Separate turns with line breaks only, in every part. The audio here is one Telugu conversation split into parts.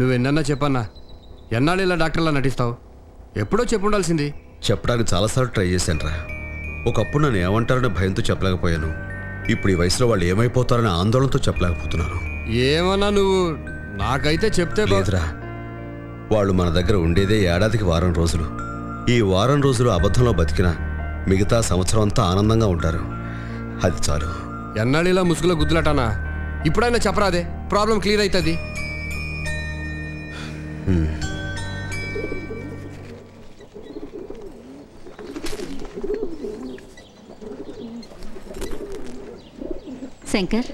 నువ్వు ఎన్నన్నా చెప్పన్నా, ఎన్నాళ్ళు ఇలా డాక్టర్లా నటిస్తావు? ఎప్పుడో చెప్పుండాల్సింది.
చెప్పడానికి చాలాసార్లు ట్రై చేశానురా. ఒకప్పుడు నన్ను ఏమంటారనే భయంతో చెప్పలేకపోయాను. ఇప్పుడు ఈ వయసులో వాళ్ళు ఏమైపోతారనే ఆందోళనతో చెప్పలేకపోతున్నాను.
ఏమన్నా నువ్వు నాకైతే చెప్తే
లేదురా, వాళ్ళు మన దగ్గర ఉండేదే ఏడాదికి వారం రోజులు. ఈ వారం రోజులు అబద్ధంలో బతికినా మిగతా సంవత్సరం అంతా ఆనందంగా ఉంటారు. అది చాలు.
ఎన్నాళ్ళు ఇలా ముసుగులో గుద్దులటానా? ఇప్పుడైనా చెప్పరాదే, ప్రాబ్లం క్లియర్ అవుతుంది.
శంకర్,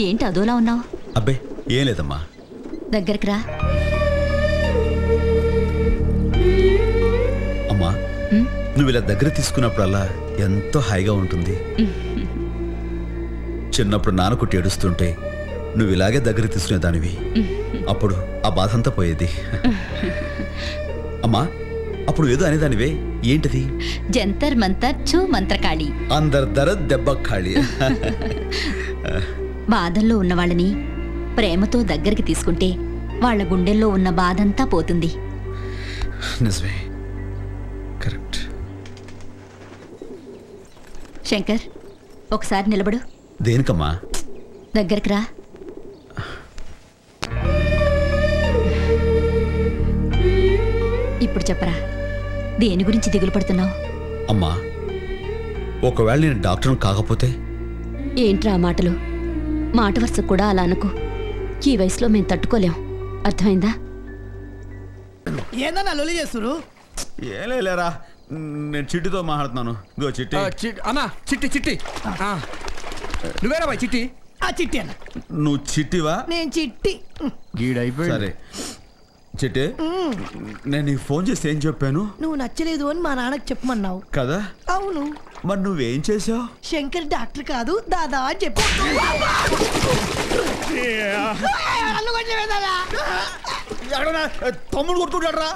ఏంటి అదోలా ఉన్నావు?
అబ్బే ఏం లేదమ్మా.
దగ్గరికి రా.
అమ్మా, నువ్వు ఇలా దగ్గర తీసుకున్నప్పుడల్లా ఎంతో హాయిగా ఉంటుంది. చిన్నప్పుడు నాన్న కుట్టి ఏడుస్తుంటే నువ్వు ఇలాగే దగ్గర తీసుకునేదానివి. అప్పుడు ఆ బాధ అంతా పోయేది. అమ్మా, అప్పుడు ఏదో అనేదానివే, ఏంటది?
జంతర్ మంతర్ ఛూ మంత్రకాళి.
అందరి ధర దెబ్బ ఖాళీ.
బాధల్లో ఉన్న వాళ్ళని ప్రేమతో దగ్గరికి తీసుకుంటే వాళ్ళ గుండెల్లో ఉన్న బాధంతా పోతుంది.
నిజమే, కరెక్ట్.
శంకర్, ఒకసారి నిలబడు.
దేనికమ్మా?
దగ్గరికి రా. ఇప్పుడు చెప్పరా, దేని గురించి దిగులు పడుతున్నావు?
అమ్మా, ఒకవేళ నేను డాక్టర్ని కాకపోతే?
ఏంట్రా ఆ మాటలు? మాట వరుస కూడా అలా అనుకో. ఈ వయసులో మేము తట్టుకోలేం, అర్థమైందా?
ఏందన్నా లొలి చేస్తురు?
ఏం లేరా, నేను చిట్టితో మాట్లాడుతున్నాను. ఇదిగో చిట్టి.
అన్నా చిట్టి చిట్టి, నువ్వేరా బాయ్ చిట్టి?
ఆ చిట్టి అన్న.
నువ్వు చిట్టివా?
నేను చిట్టి.
గీడైపోయి.
సరే చిట్టి, నేను నీకు ఫోన్ చేసి ఏం చెప్పాను?
నువ్వు నచ్చలేదు అని మా నాన్నకు చెప్పమన్నావు
కదా?
అవును.
మరి నువ్వేం చేసావు?
శంకర్ డాక్టర్ కాదు దాదా అని చెప్పు.
తమ్ముడు కొట్టుకుంటాడు రా.